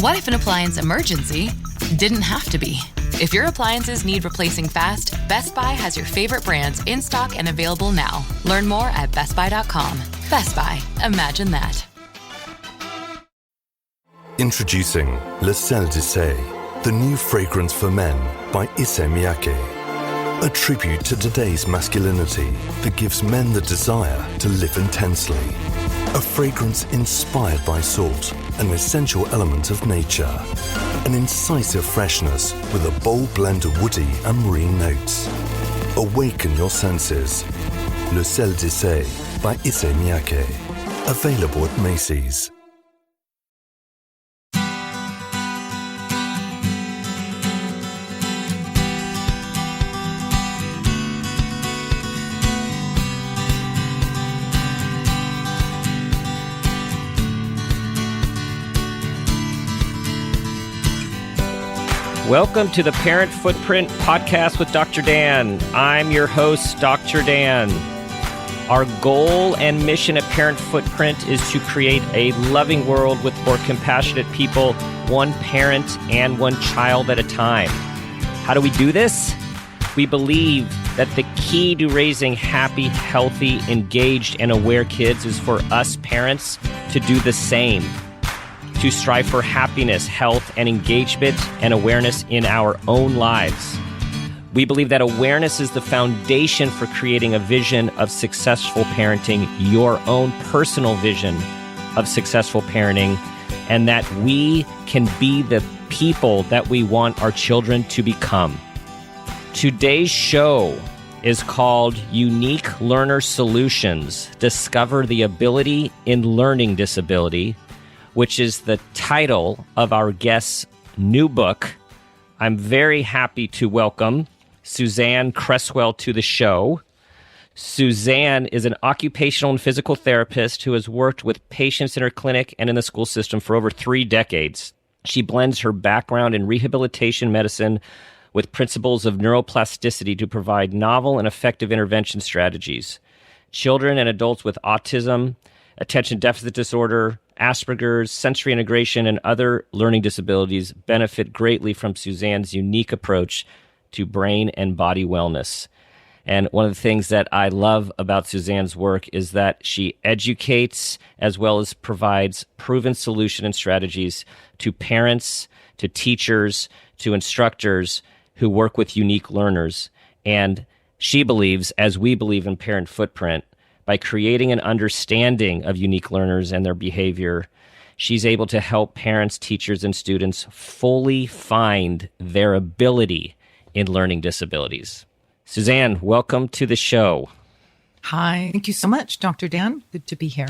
What if an appliance emergency didn't have to be? If your appliances need replacing fast, Best Buy has your favorite brands in stock and available now. Learn more at bestbuy.com. Best Buy. Imagine that. Introducing Le Sel d'Issei, the new fragrance for men by Issey Miyake. A tribute to today's masculinity that gives men the desire to live intensely. A fragrance inspired by salt, an essential element of nature. An incisive freshness with a bold blend of woody and marine notes. Awaken your senses. Le Sel d'Issei by Issey Miyake. Available at Macy's. Welcome to the Parent Footprint Podcast with Dr. Dan. I'm your host, Dr. Dan. Our goal and mission at Parent Footprint is to create a loving world with more compassionate people, one parent and one child at a time. How do we do this? We believe that the key to raising happy, healthy, engaged, and aware kids is for us parents to do the same. To strive for happiness, health, and engagement and awareness in our own lives. We believe that awareness is the foundation for creating a vision of successful parenting, your own personal vision of successful parenting, and that we can be the people that we want our children to become. Today's show is called Unique Learner Solutions: Discover the Ability in Learning Disability, which is the title of our guest's new book. I'm very happy to welcome Suzanne Creswell to the show. Suzanne is an occupational and physical therapist who has worked with patients in her clinic and in the school system for over 3 decades. She blends her background in rehabilitation medicine with principles of neuroplasticity to provide novel and effective intervention strategies. Children and adults with autism, attention deficit disorder, Asperger's, sensory integration, and other learning disabilities benefit greatly from Suzanne's unique approach to brain and body wellness. And one of the things that I love about Suzanne's work is that she educates as well as provides proven solution and strategies to parents, to teachers, to instructors who work with unique learners. And she believes, as we believe in Parent Footprint, by creating an understanding of unique learners and their behavior, she's able to help parents, teachers, and students fully find their ability in learning disabilities. Suzanne, welcome to the show. Hi. Thank you so much, Dr. Dan. Good to be here.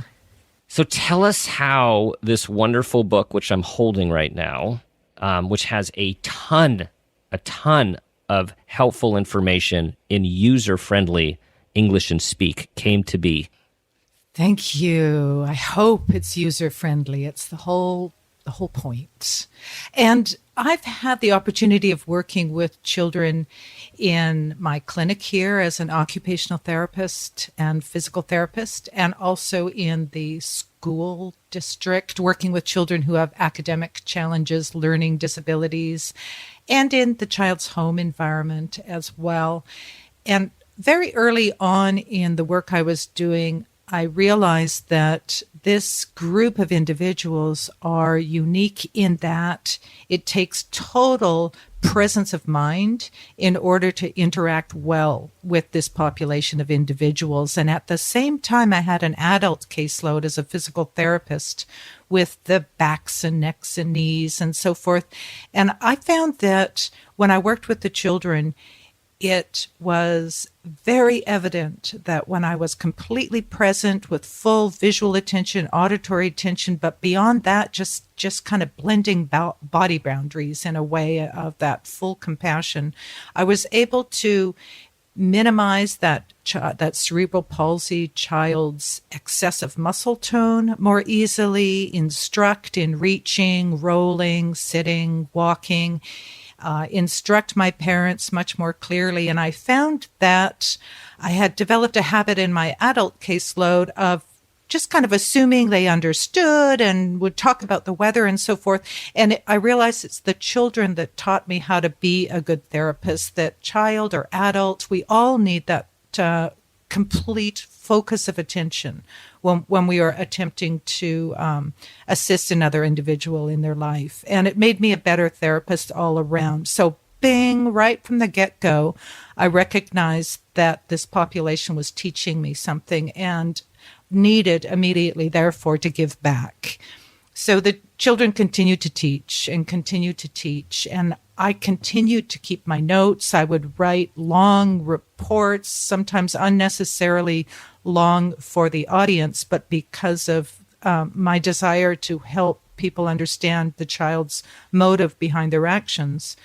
So tell us how this wonderful book, which I'm holding right now, which has a ton of helpful information in user-friendly English and speak, came to be. Thank you. I hope it's user-friendly. It's the whole point. And I've had the opportunity of working with children in my clinic here as an occupational therapist and physical therapist, and also in the school district, working with children who have academic challenges, learning disabilities, and in the child's home environment as well. And very early on in the work I was doing, I realized that this group of individuals are unique in that it takes total presence of mind in order to interact well with this population of individuals. And at the same time, I had an adult caseload as a physical therapist with the backs and necks and knees and so forth. And I found that when I worked with the children, it was very evident that when I was completely present with full visual attention, auditory attention, but beyond that, just kind of blending body boundaries in a way of that full compassion, I was able to minimize that cerebral palsy child's excessive muscle tone more easily, instruct in reaching, rolling, sitting, walking, instruct my parents much more clearly. And I found that I had developed a habit in my adult caseload of just kind of assuming they understood and would talk about the weather and so forth. And I realized it's the children that taught me how to be a good therapist, that child or adult, we all need that complete focus of attention when we are attempting to assist another individual in their life. And it made me a better therapist all around. So bing, right from the get-go, I recognized that this population was teaching me something and needed immediately, therefore, to give back. So the children continued to teach and continued to teach, and I continued to keep my notes. I would write long reports, sometimes unnecessarily long for the audience, but because of my desire to help people understand the child's motive behind their actions.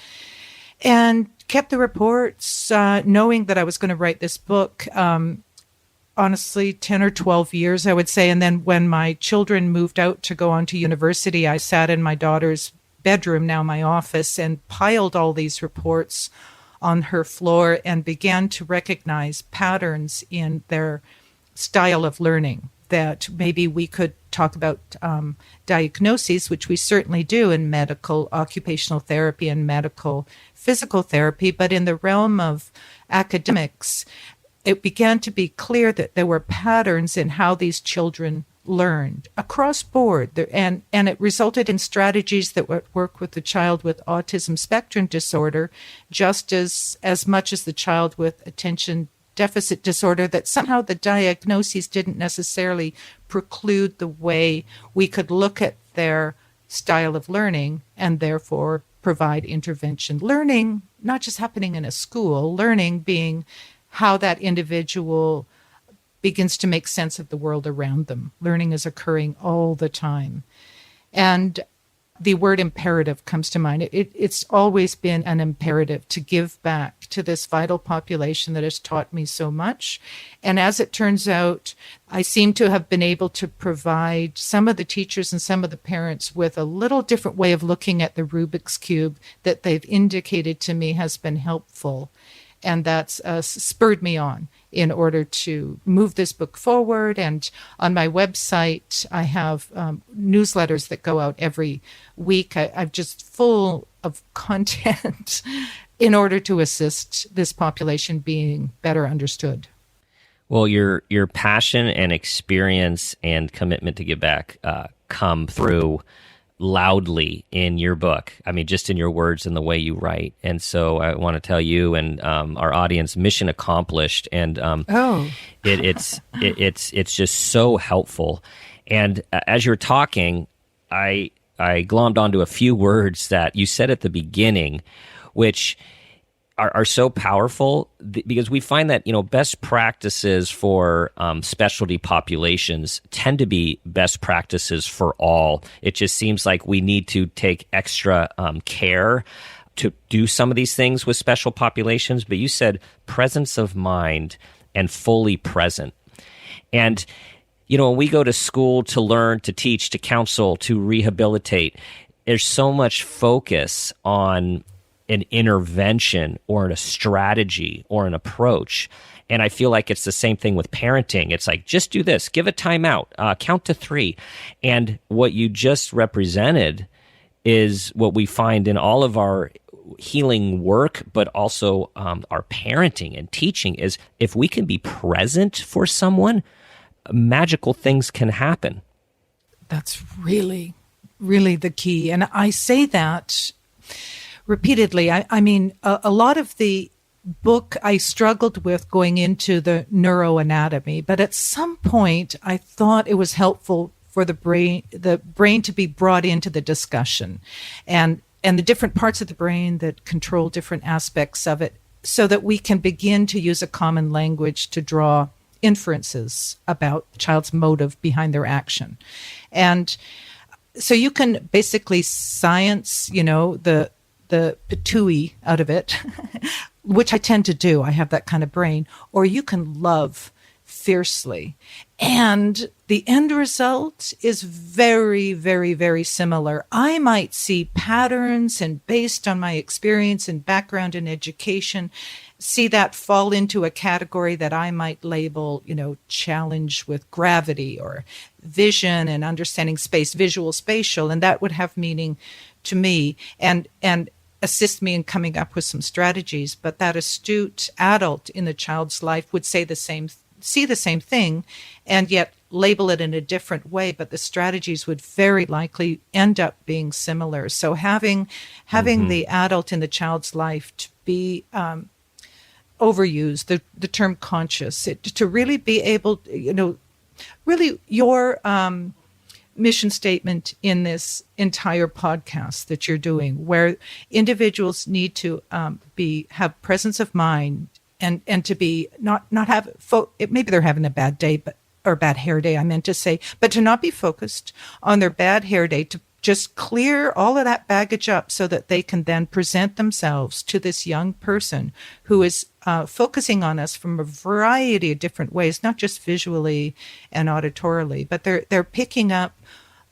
And kept the reports, knowing that I was going to write this book, honestly, 10 or 12 years, I would say. And then when my children moved out to go on to university, I sat in my daughter's bedroom, now my office, and piled all these reports on her floor and began to recognize patterns in their style of learning that maybe we could talk about diagnoses, which we certainly do in medical occupational therapy and medical physical therapy, but in the realm of academics, it began to be clear that there were patterns in how these children learned across board. And it resulted in strategies that would work with the child with autism spectrum disorder just as much as the child with attention deficit disorder, that somehow the diagnoses didn't necessarily preclude the way we could look at their style of learning and therefore provide intervention. Learning, not just happening in a school, learning being how that individual begins to make sense of the world around them. Learning is occurring all the time. And the word imperative comes to mind. It's always been an imperative to give back to this vital population that has taught me so much. And as it turns out, I seem to have been able to provide some of the teachers and some of the parents with a little different way of looking at the Rubik's Cube that they've indicated to me has been helpful. And that's spurred me on in order to move this book forward. And on my website, I have newsletters that go out every week. I'm just full of content in order to assist this population being better understood. Well, your passion and experience and commitment to give back come through loudly in your book. I mean, just in your words and the way you write. And so I want to tell you and our audience, mission accomplished. And it's just so helpful. And as you're talking, I glommed onto a few words that you said at the beginning, which are so powerful because we find that, best practices for specialty populations tend to be best practices for all. It just seems like we need to take extra care to do some of these things with special populations. But you said presence of mind and fully present. And, when we go to school to learn, to teach, to counsel, to rehabilitate, there's so much focus on an intervention or a strategy or an approach. And I feel like it's the same thing with parenting. It's like, just do this, give a timeout, count to 3. And what you just represented is what we find in all of our healing work, but also our parenting and teaching is if we can be present for someone, magical things can happen. That's really, really the key. And I say that repeatedly. I mean, a lot of the book I struggled with going into the neuroanatomy, but at some point I thought it was helpful for the brain to be brought into the discussion and the different parts of the brain that control different aspects of it so that we can begin to use a common language to draw inferences about the child's motive behind their action. And so you can basically science, the patooey out of it, which I tend to do. I have that kind of brain. Or you can love fiercely. And the end result is very, very, very similar. I might see patterns, and based on my experience and background in education, see that fall into a category that I might label, challenge with gravity or vision and understanding space, visual, spatial, and that would have meaning to me and assist me in coming up with some strategies. But that astute adult in the child's life would see the same thing, and yet label it in a different way, but the strategies would very likely end up being similar. So having the adult in the child's life to be overused, the term conscious, to really be able, really your mission statement in this entire podcast that you're doing, where individuals need to have presence of mind and to be not have maybe they're having a bad day, or bad hair day, I meant to say, but to not be focused on their bad hair day, to just clear all of that baggage up so that they can then present themselves to this young person who is focusing on us from a variety of different ways, not just visually and auditorily, but they're picking up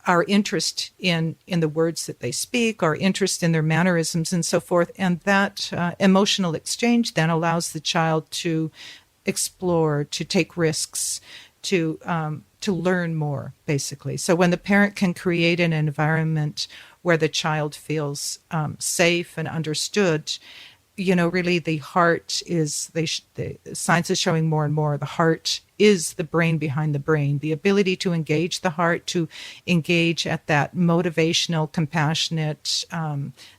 our interest in the words that they speak, our interest in their mannerisms and so forth. And that emotional exchange then allows the child to explore, to take risks, to learn more, basically. So when the parent can create an environment where the child feels safe and understood, really the heart is, the science is showing more and more, the heart is the brain behind the brain. The ability to engage the heart, to engage at that motivational, compassionate,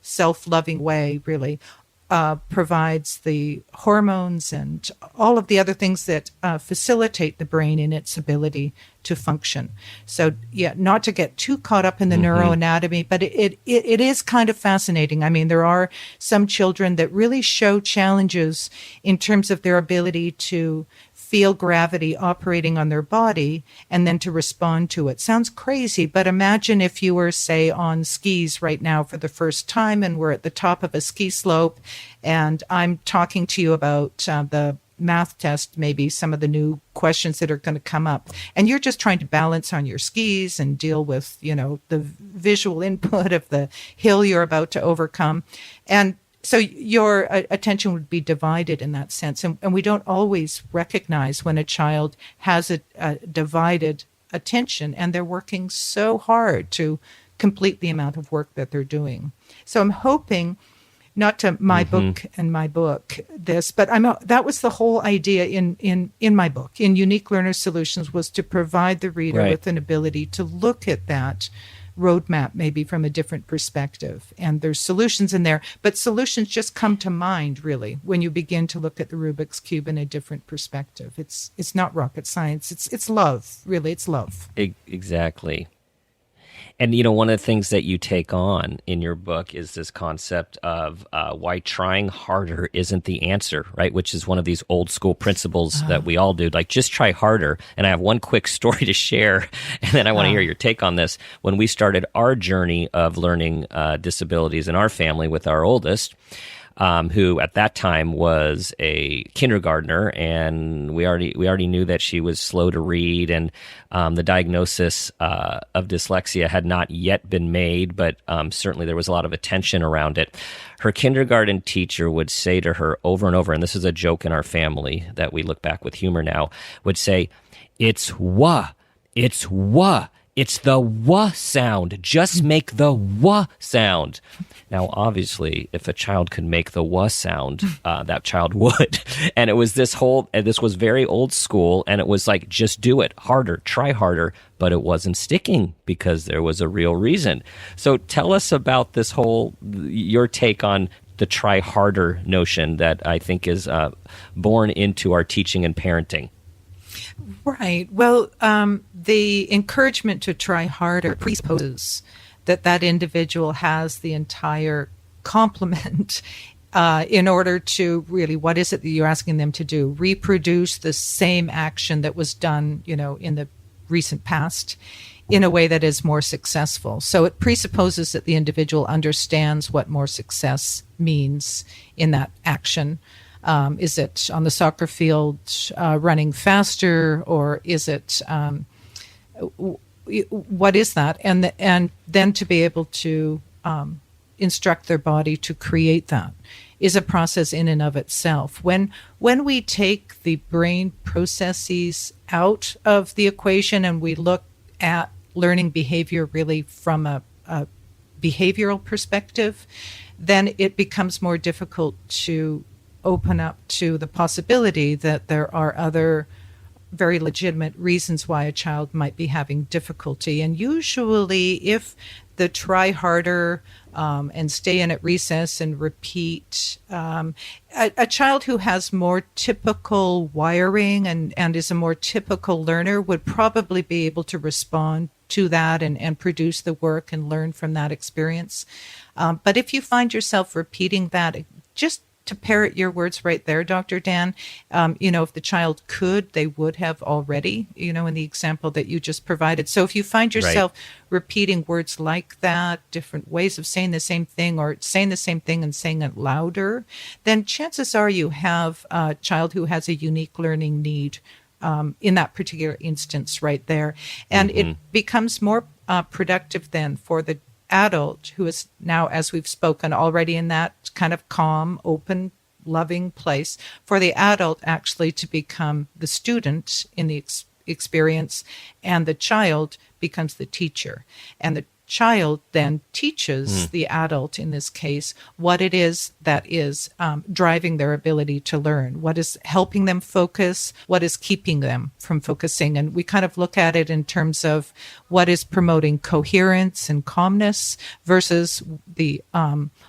self-loving way, really, provides the hormones and all of the other things that facilitate the brain in its ability to function. So, not to get too caught up in the neuroanatomy, but it is kind of fascinating. I mean, there are some children that really show challenges in terms of their ability to feel gravity operating on their body and then to respond to it. Sounds crazy, but imagine if you were, say, on skis right now for the first time and we're at the top of a ski slope and I'm talking to you about the math test, maybe some of the new questions that are going to come up, and you're just trying to balance on your skis and deal with, the visual input of the hill you're about to overcome. And so your attention would be divided in that sense. And we don't always recognize when a child has a divided attention and they're working so hard to complete the amount of work that they're doing. So I'm hoping, not to my book this, but that was the whole idea in my book, in Unique Learner Solutions, was to provide the reader with an ability to look at that roadmap maybe from a different perspective. And there's solutions in there, but solutions just come to mind really when you begin to look at the Rubik's Cube in a different perspective. It's not rocket science. It's love, really. It's love. Exactly. And, one of the things that you take on in your book is this concept of why trying harder isn't the answer, right? Which is one of these old school principles that we all do, like just try harder. And I have one quick story to share, and then I want to hear your take on this. When we started our journey of learning disabilities in our family with our oldest, who at that time was a kindergartner, and we already knew that she was slow to read, and the diagnosis of dyslexia had not yet been made, but certainly there was a lot of attention around it. Her kindergarten teacher would say to her over and over, and this is a joke in our family that we look back with humor now, would say, "It's wa, it's wa. It's the w sound. Just make the w sound." Now, obviously, if a child could make the w sound, that child would. And it was this was very old school, and it was like, just do it harder, try harder, but it wasn't sticking because there was a real reason. So tell us about this your take on the try harder notion that I think is born into our teaching and parenting. Right. Well, the encouragement to try harder presupposes that individual has the entire complement in order to really, what is it that you're asking them to do? Reproduce the same action that was done, in the recent past in a way that is more successful. So it presupposes that the individual understands what more success means in that action. Is it on the soccer field running faster, or is it what is that? And then to be able to instruct their body to create that is a process in and of itself. When we take the brain processes out of the equation and we look at learning behavior really from a behavioral perspective, then it becomes more difficult to open up to the possibility that there are other very legitimate reasons why a child might be having difficulty. And usually if the try harder and stay in at recess and repeat, a child who has more typical wiring and is a more typical learner would probably be able to respond to that and produce the work and learn from that experience. But if you find yourself repeating that, just to parrot your words right there, Dr. Dan, if the child could, they would have already, in the example that you just provided. So if you find yourself repeating words like that, different ways of saying the same thing or saying the same thing and saying it louder, then chances are you have a child who has a unique learning need in that particular instance right there. And it becomes more productive then for the adult who is now, as we've spoken, already in that kind of calm, open, loving place, for the adult actually to become the student in the experience, and the child becomes the teacher. And the child then teaches the adult, in this case, what it is that is driving their ability to learn, what is helping them focus, what is keeping them from focusing. And we kind of look at it in terms of what is promoting coherence and calmness versus the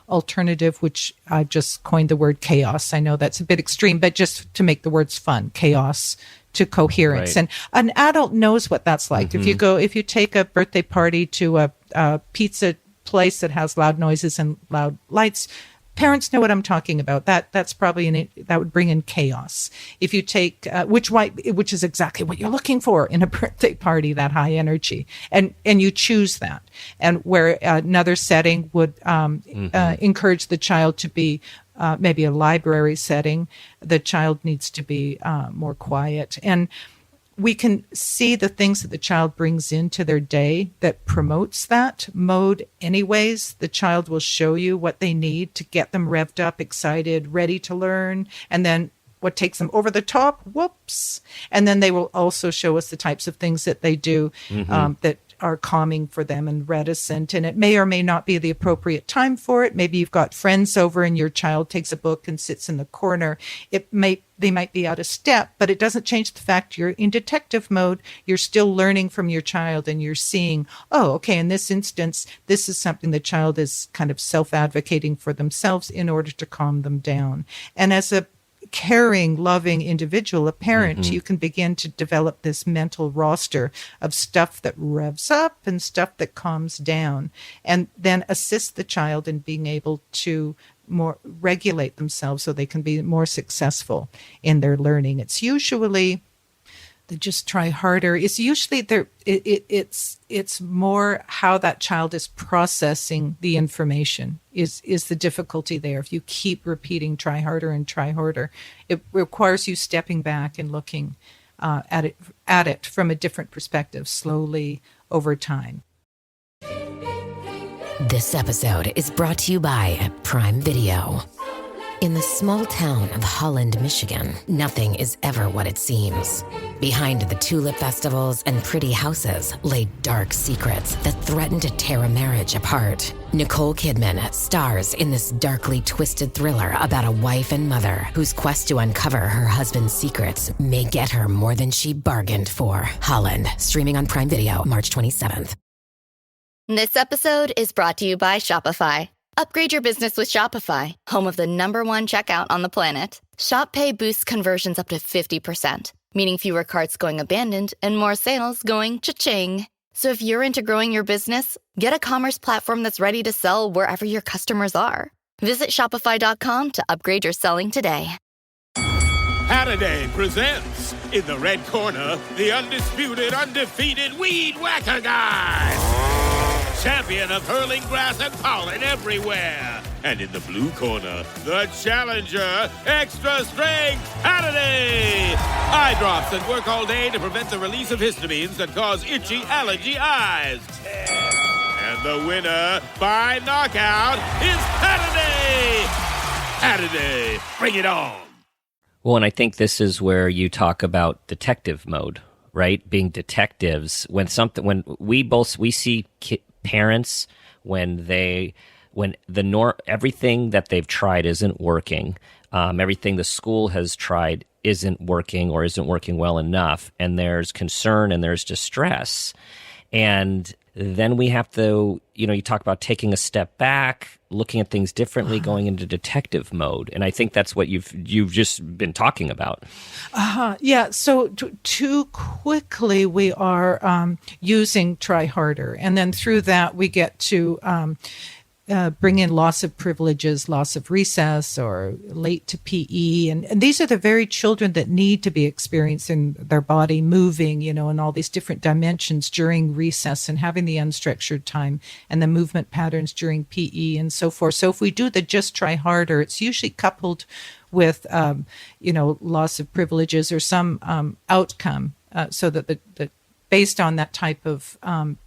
alternative, which I just coined the word chaos. I know that's a bit extreme, but just to make the words fun, chaos to coherence. Right. And an adult knows what that's like. If you take a birthday party to a pizza place that has loud noises and loud lights, parents know what I'm talking about. That's probably that would bring in chaos. If you take which is exactly what you're looking for in a birthday party, that high energy, and you choose that. And where another setting would encourage the child to be maybe a library setting, the child needs to be more quiet. And we can see the things that the child brings into their day that promotes that mode anyways. The child will show you what they need to get them revved up, excited, ready to learn. And then what takes them over the top, whoops. And then they will also show us the types of things that they do that are calming for them and reticent. And it may or may not be the appropriate time for it. Maybe you've got friends over and your child takes a book and sits in the corner. They might be out of step, but it doesn't change the fact you're in detective mode. You're still learning from your child and you're seeing, oh, okay, in this instance, this is something the child is kind of self-advocating for themselves in order to calm them down. And as a caring, loving individual, a parent, you can begin to develop this mental roster of stuff that revs up and stuff that calms down, and then assist the child in being able to more regulate themselves so they can be more successful in their learning. It's usually the just try harder. It's usually it's more how that child is processing the information is the difficulty there. If you keep repeating try harder and try harder, it requires you stepping back and looking at it from a different perspective, slowly over time. This episode is brought to you by Prime Video. In the small town of Holland, Michigan, nothing is ever what it seems. Behind the tulip festivals and pretty houses lay dark secrets that threaten to tear a marriage apart. Nicole Kidman stars in this darkly twisted thriller about a wife and mother whose quest to uncover her husband's secrets may get her more than she bargained for. Holland, streaming on Prime Video March 27th. This episode is brought to you by Shopify. Upgrade your business with Shopify, home of the #1 checkout on the planet. Shop Pay boosts conversions up to 50%, meaning fewer carts going abandoned and more sales going cha-ching. So if you're into growing your business, get a commerce platform that's ready to sell wherever your customers are. Visit Shopify.com to upgrade your selling today. Halliday presents, in the red corner, the undisputed, undefeated Weed Whacker Guy. Champion of hurling grass and pollen everywhere. And in the blue corner, the challenger, extra strength Halliday. Eye drops that work all day to prevent the release of histamines that cause itchy allergy eyes. And the winner by knockout is Halliday. Saturday. Bring it on. Well, and I think this is where you talk about detective mode, right? Being detectives when we see parents when everything that they've tried isn't working, everything the school has tried isn't working or isn't working well enough, and there's concern and there's distress. And then we have to, you talk about taking a step back, looking at things differently, going into detective mode. And I think that's what you've just been talking about. Yeah. So too quickly we are using try harder. And then through that we get to bring in loss of privileges, loss of recess, or late to PE. And these are the very children that need to be experiencing their body moving, in all these different dimensions during recess and having the unstructured time and the movement patterns during PE and so forth. So if we do the just try harder, it's usually coupled with, loss of privileges or some outcome so that the based on that type of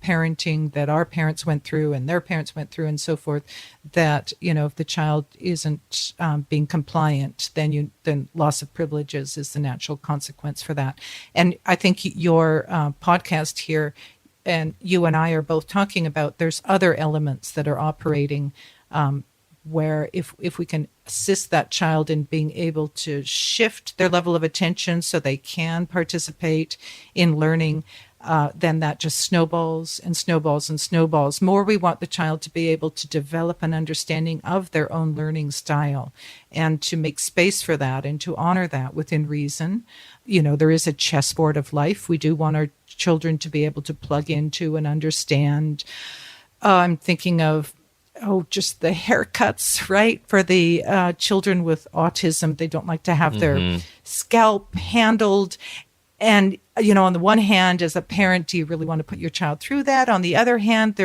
parenting that our parents went through and their parents went through and so forth, that, if the child isn't being compliant, then loss of privileges is the natural consequence for that. And I think your podcast here, and you and I are both talking about, there's other elements that are operating where if we can assist that child in being able to shift their level of attention so they can participate in learning, then that just snowballs and snowballs and snowballs. More we want the child to be able to develop an understanding of their own learning style and to make space for that and to honor that within reason. There is a chessboard of life. We do want our children to be able to plug into and understand. I'm thinking of just the haircuts, right? For the children with autism, they don't like to have their scalp handled. And, on the one hand, as a parent, do you really want to put your child through that? On the other hand,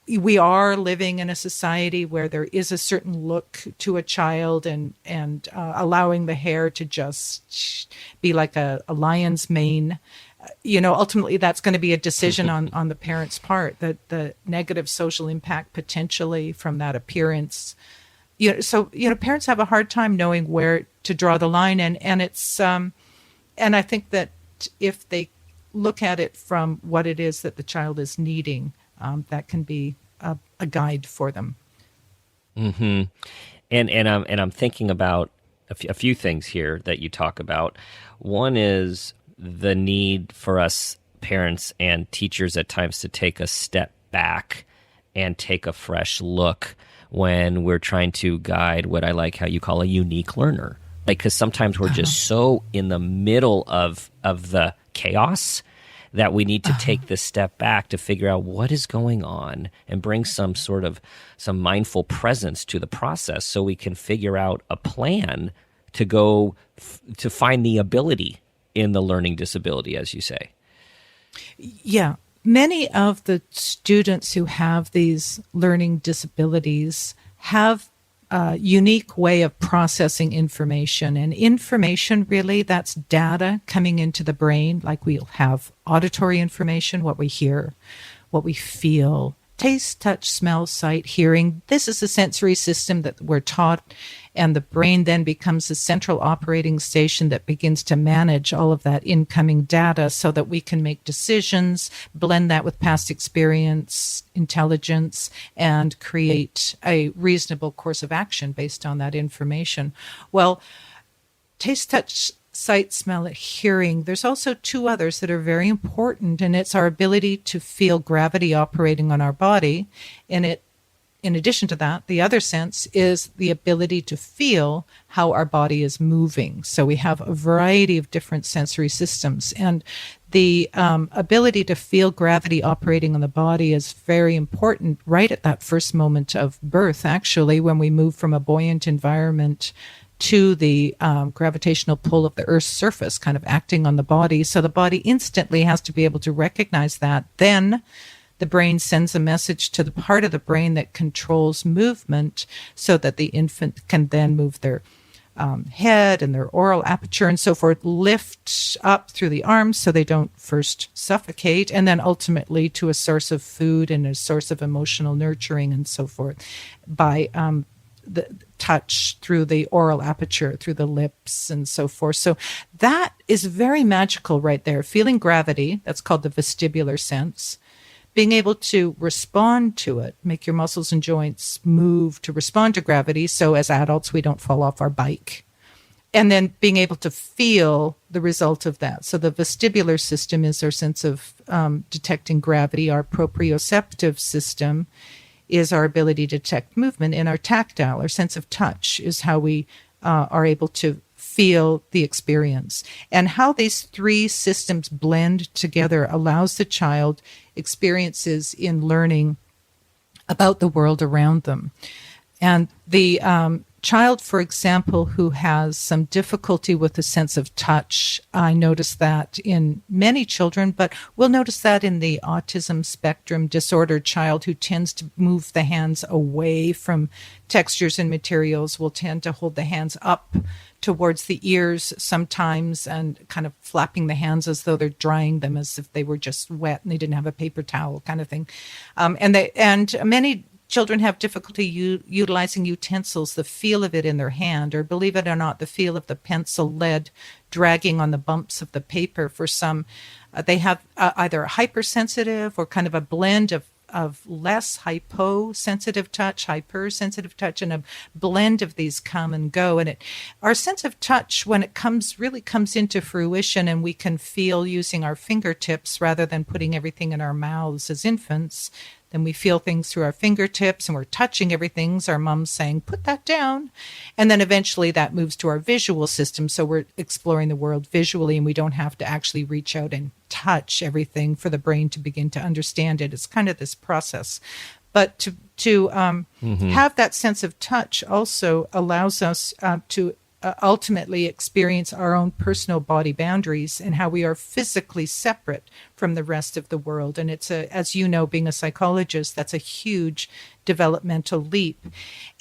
we are living in a society where there is a certain look to a child and allowing the hair to just be like a lion's mane. Ultimately, that's going to be a decision on the parent's part, the negative social impact potentially from that appearance. So parents have a hard time knowing where to draw the line, and it's and I think that if they look at it from what it is that the child is needing, that can be a guide for them. Mm-hmm. And I'm thinking about a few things here that you talk about. One is the need for us parents and teachers at times to take a step back and take a fresh look when we're trying to guide what I like how you call a unique learner. Because sometimes we're just so in the middle of the chaos that we need to take this step back to figure out what is going on and bring some mindful presence to the process so we can figure out a plan to go to find the ability in the learning disability, as you say. Yeah. Many of the students who have these learning disabilities have a unique way of processing information. And information, really, that's data coming into the brain. Like we'll have auditory information, what we hear, what we feel, taste, touch, smell, sight, hearing. This is a sensory system that we're taught, and the brain then becomes the central operating station that begins to manage all of that incoming data so that we can make decisions, blend that with past experience, intelligence, and create a reasonable course of action based on that information. Well, taste, touch, sight, smell, hearing. There's also two others that are very important, and it's our ability to feel gravity operating on our body. And in addition to that, the other sense is the ability to feel how our body is moving. So we have a variety of different sensory systems, and the ability to feel gravity operating on the body is very important right at that first moment of birth, actually, when we move from a buoyant environment to the gravitational pull of the Earth's surface kind of acting on the body. So the body instantly has to be able to recognize that. Then the brain sends a message to the part of the brain that controls movement so that the infant can then move their head and their oral aperture and so forth, lift up through the arms so they don't first suffocate, and then ultimately to a source of food and a source of emotional nurturing and so forth by the touch through the oral aperture, through the lips and so forth. So that is very magical right there. Feeling gravity, that's called the vestibular sense. Being able to respond to it, make your muscles and joints move to respond to gravity. So as adults, we don't fall off our bike. And then being able to feel the result of that. So the vestibular system is our sense of detecting gravity. Our proprioceptive system is our ability to detect movement. And our tactile, our sense of touch, is how we are able to feel the experience. And how these three systems blend together allows the child experiences in learning about the world around them. And the child, for example, who has some difficulty with the sense of touch, I notice that in many children, but we'll notice that in the autism spectrum disordered child who tends to move the hands away from textures and materials, will tend to hold the hands up towards the ears sometimes and kind of flapping the hands as though they're drying them, as if they were just wet and they didn't have a paper towel kind of thing. And many children have difficulty utilizing utensils, the feel of it in their hand, or believe it or not, the feel of the pencil lead dragging on the bumps of the paper. For some, they have either hypersensitive or kind of a blend of less hyposensitive touch, hypersensitive touch, and a blend of these come and go. And our sense of touch, when it really comes into fruition and we can feel using our fingertips rather than putting everything in our mouths as infants, then we feel things through our fingertips and we're touching everything. So our mom's saying, put that down. And then eventually that moves to our visual system. So we're exploring the world visually and we don't have to actually reach out and touch everything for the brain to begin to understand it. It's kind of this process. But to have that sense of touch also allows us to ultimately experience our own personal body boundaries and how we are physically separate from the rest of the world. And it's as you know, being a psychologist, that's a huge developmental leap.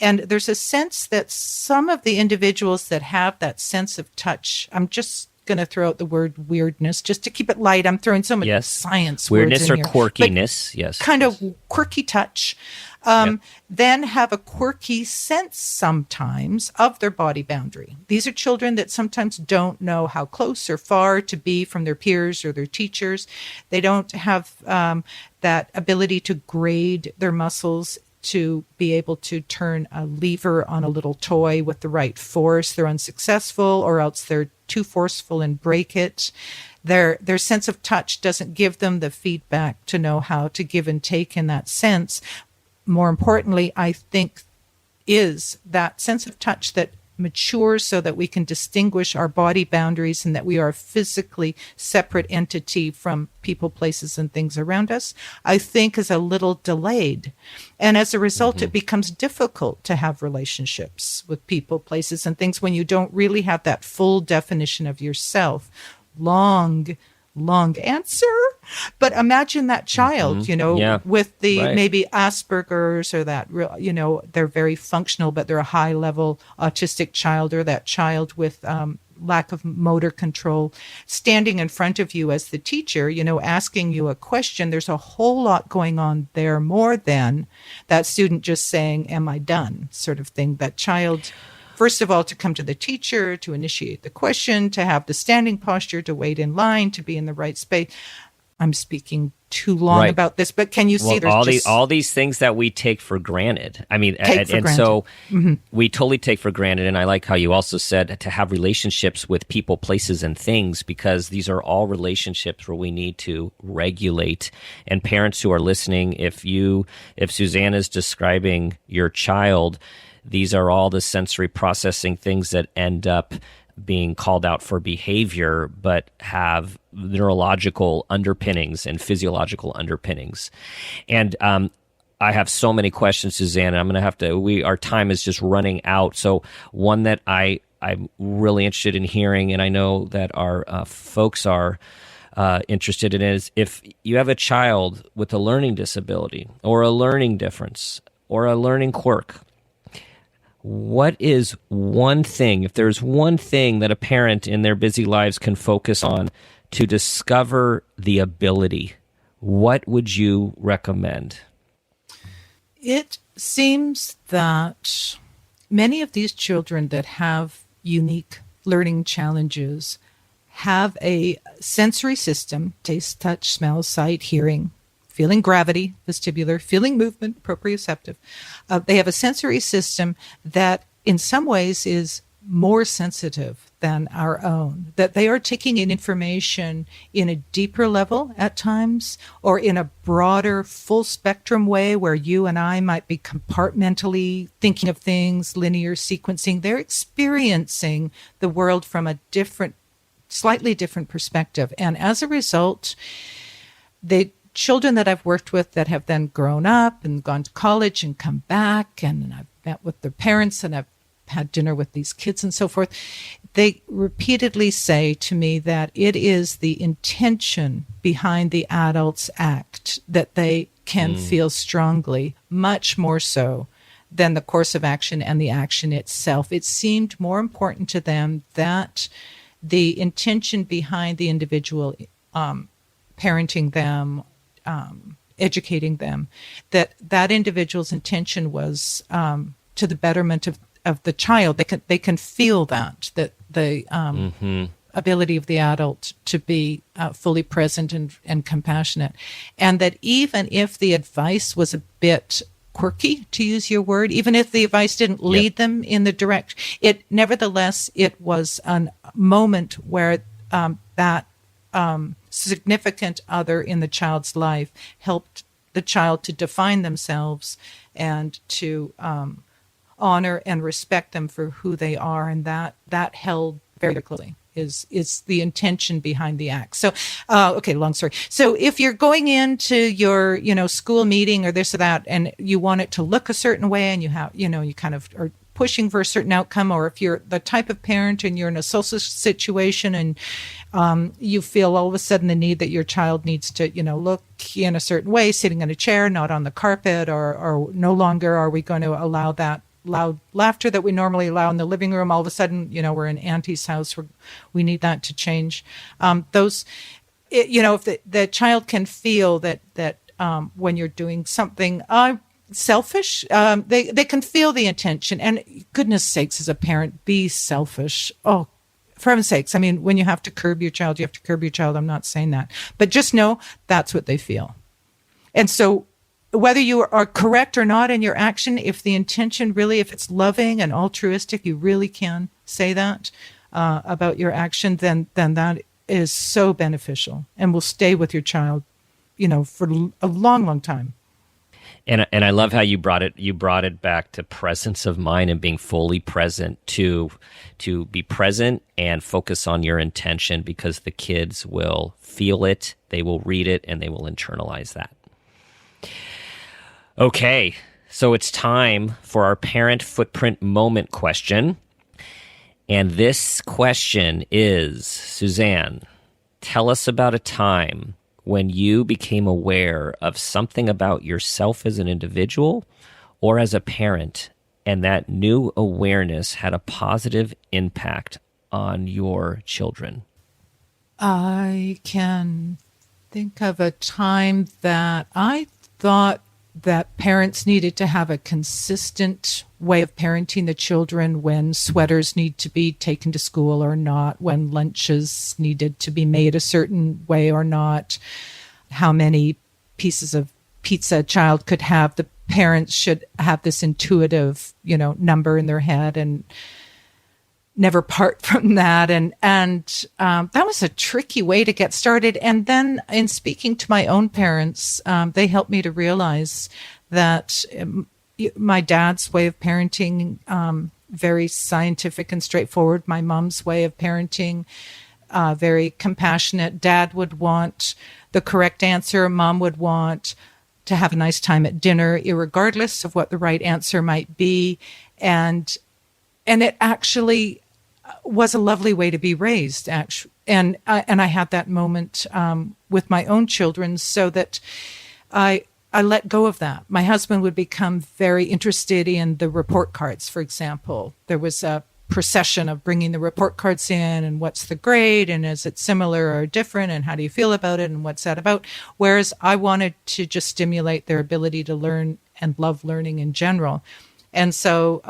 And there's a sense that some of the individuals that have that sense of touch, I'm just going to throw out the word weirdness just to keep it light. I'm throwing so much science weirdness words in or here. quirkiness, But kind of quirky touch. Then have a quirky sense sometimes of their body boundary. These are children that sometimes don't know how close or far to be from their peers or their teachers. They don't have that ability to grade their muscles to be able to turn a lever on a little toy with the right force. They're unsuccessful, or else they're too forceful and break it. Their sense of touch doesn't give them the feedback to know how to give and take in that sense. More importantly, I think, is that sense of touch that matures so that we can distinguish our body boundaries and that we are a physically separate entity from people, places, and things around us, I think is a little delayed. And as a result, it becomes difficult to have relationships with people, places, and things when you don't really have that full definition of yourself. Long answer, but imagine that child, with the maybe Asperger's, or that, they're very functional, but they're a high level autistic child, or that child with lack of motor control, standing in front of you as the teacher, asking you a question. There's a whole lot going on there, more than that student just saying, am I done, sort of thing. That child, first of all, to come to the teacher, to initiate the question, to have the standing posture, to wait in line, to be in the right space. I'm speaking too long about this, but can you see there's all these things that we take for granted. I mean, so we totally take for granted. And I like how you also said to have relationships with people, places, and things, because these are all relationships where we need to regulate. And parents who are listening, if Suzanne is describing your child, these are all the sensory processing things that end up being called out for behavior, but have neurological underpinnings and physiological underpinnings. And I have so many questions, Suzanne. I'm going to have to. Our time is just running out. So one that I'm really interested in hearing, and I know that our folks are interested in, is if you have a child with a learning disability or a learning difference or a learning quirk, what is one thing, if there's one thing that a parent in their busy lives can focus on to discover the ability, what would you recommend? It seems that many of these children that have unique learning challenges have a sensory system, taste, touch, smell, sight, hearing, feeling gravity, vestibular, feeling movement, proprioceptive. They have a sensory system that in some ways is more sensitive than our own, that they are taking in information in a deeper level at times, or in a broader full spectrum way where you and I might be compartmentally thinking of things, linear sequencing. They're experiencing the world from a slightly different perspective. And as a result, the children that I've worked with that have then grown up and gone to college and come back, and I've met with their parents and I've had dinner with these kids and so forth, they repeatedly say to me that it is the intention behind the adult's act that they can feel strongly, much more so than the course of action and the action itself. It seemed more important to them that the intention behind the individual parenting them, educating them, that individual's intention was to the betterment of the child. They can feel that the ability of the adult to be fully present and compassionate, and that even if the advice was a bit quirky, to use your word, even if the advice didn't lead them in the nevertheless it was a moment where that significant other in the child's life helped the child to define themselves and to honor and respect them for who they are, and that held very closely is the intention behind the act. So, okay, long story. So if you're going into your, school meeting or this or that, and you want it to look a certain way, and you kind of are pushing for a certain outcome, or if you're the type of parent and you're in a social situation and you feel all of a sudden the need that your child needs to, look in a certain way, sitting in a chair, not on the carpet, or no longer are we going to allow that loud laughter that we normally allow in the living room. All of a sudden, we're in Auntie's house. We need that to change. If the child can feel that when you're doing something selfish, they can feel the intention. And goodness sakes, as a parent, be selfish. Oh, for heaven's sakes. I mean, when you have to curb your child, you have to curb your child. I'm not saying that. But just know that's what they feel. And so whether you are correct or not in your action, if the intention really, if it's loving and altruistic, you really can say that about your action, then that is so beneficial and will stay with your child, for a long, long time. And I love how you brought it back to presence of mind and being fully present, to be present and focus on your intention, because the kids will feel it, they will read it, and they will internalize that. Okay, so it's time for our parent footprint moment question. And this question is, Suzanne, tell us about a time when you became aware of something about yourself as an individual or as a parent, and that new awareness had a positive impact on your children. I can think of a time that I thought that parents needed to have a consistent way of parenting the children, when sweaters need to be taken to school or not, when lunches needed to be made a certain way or not, how many pieces of pizza a child could have. The parents should have this intuitive, number in their head and never part from that. And that was a tricky way to get started. And then in speaking to my own parents, they helped me to realize that my dad's way of parenting, very scientific and straightforward. My mom's way of parenting, very compassionate. Dad would want the correct answer. Mom would want to have a nice time at dinner, irregardless of what the right answer might be. And it actually was a lovely way to be raised, actually. And I had that moment with my own children, so that I let go of that. My husband would become very interested in the report cards, for example. There was a procession of bringing the report cards in, and what's the grade, and is it similar or different, and how do you feel about it, and what's that about? Whereas I wanted to just stimulate their ability to learn and love learning in general. And so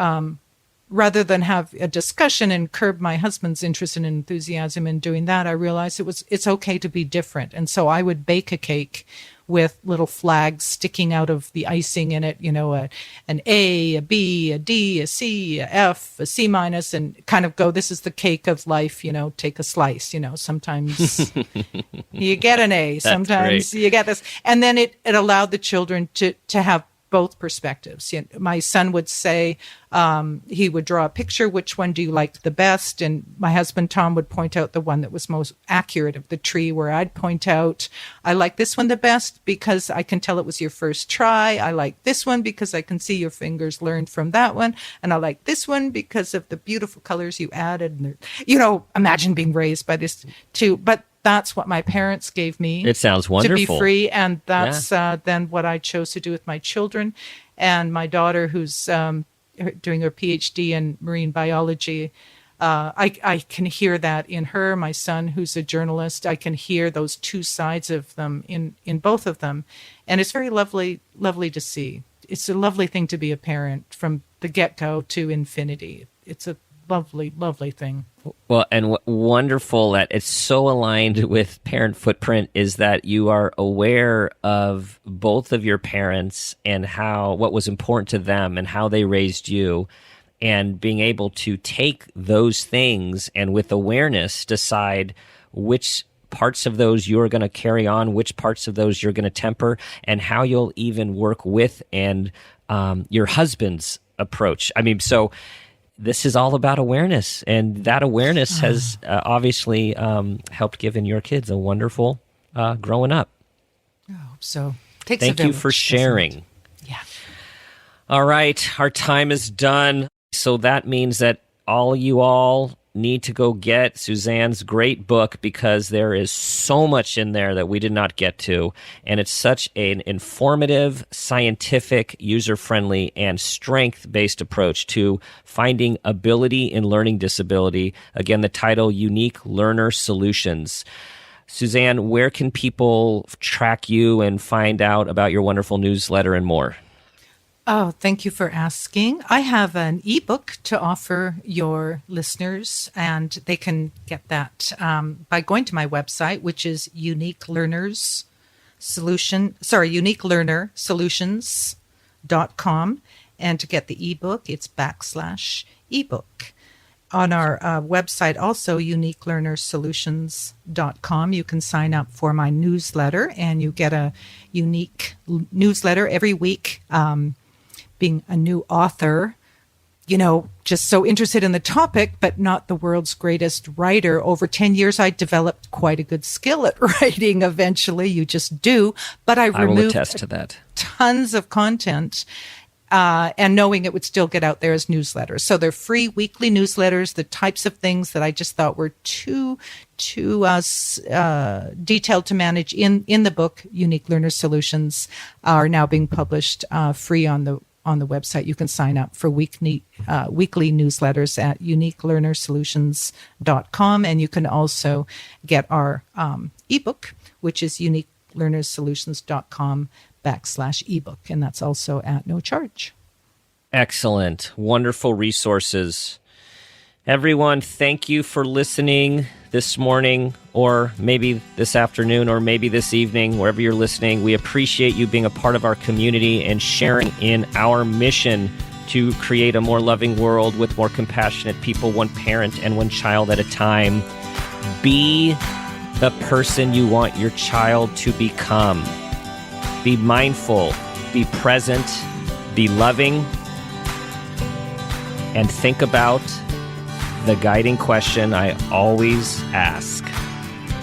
rather than have a discussion and curb my husband's interest and enthusiasm in doing that, I realized it's okay to be different. And so I would bake a cake with little flags sticking out of the icing in it, an A, a B, a D, a C, a F, a C minus, and kind of go, this is the cake of life, take a slice, sometimes you get an A, sometimes you get this. And then it allowed the children to have both perspectives. My son would say, he would draw a picture, which one do you like the best? And my husband, Tom, would point out the one that was most accurate of the tree, where I'd point out, I like this one the best because I can tell it was your first try. I like this one because I can see your fingers learned from that one. And I like this one because of the beautiful colors you added. And imagine being raised by this too. But that's what my parents gave me. It sounds wonderful. To be free. And that's then what I chose to do with my children. And my daughter, who's doing her PhD in marine biology, I can hear that in her. My son, who's a journalist, I can hear those two sides of them in both of them. And it's very lovely to see. It's a lovely thing to be a parent from the get-go to infinity. It's a lovely, lovely thing. Well, and wonderful that it's so aligned with Parent Footprint is that you are aware of both of your parents and what was important to them and how they raised you, and being able to take those things and with awareness decide which parts of those you're going to carry on, which parts of those you're going to temper, and how you'll even work with and your husband's approach. I mean, so this is all about awareness, and that awareness has obviously helped giving your kids a wonderful growing up. I hope so. Thank you for sharing. Yeah. All right, our time is done. So that means that you all need to go get Suzanne's great book, because there is so much in there that we did not get to. And it's such an informative, scientific, user-friendly, and strength-based approach to finding ability in learning disability. Again, the title, Unique Learner Solutions. Suzanne, where can people track you and find out about your wonderful newsletter and more? Oh, thank you for asking. I have an ebook to offer your listeners, and they can get that by going to my website, which is uniquelearnersolutions.com. And to get the ebook, it's /ebook. On our website, also uniquelearnersolutions.com, you can sign up for my newsletter, and you get a unique newsletter every week. Being a new author, just so interested in the topic, but not the world's greatest writer. Over 10 years, I developed quite a good skill at writing. Eventually, you just do. But I removed will attest to that. Tons of content, and knowing it would still get out there as newsletters. So they're free weekly newsletters, the types of things that I just thought were too detailed to manage in the book. Unique Learner Solutions are now being published free on the website. You can sign up for weekly newsletters at uniquelearnersolutions.com. And you can also get our ebook, which is uniquelearnersolutions.com /ebook. And that's also at no charge. Excellent. Wonderful resources. Everyone, thank you for listening this morning, or maybe this afternoon, or maybe this evening, wherever you're listening. We appreciate you being a part of our community and sharing in our mission to create a more loving world with more compassionate people, one parent and one child at a time. Be the person you want your child to become. Be mindful, be present, be loving, and think about the guiding question I always ask: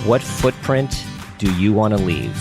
what footprint do you want to leave?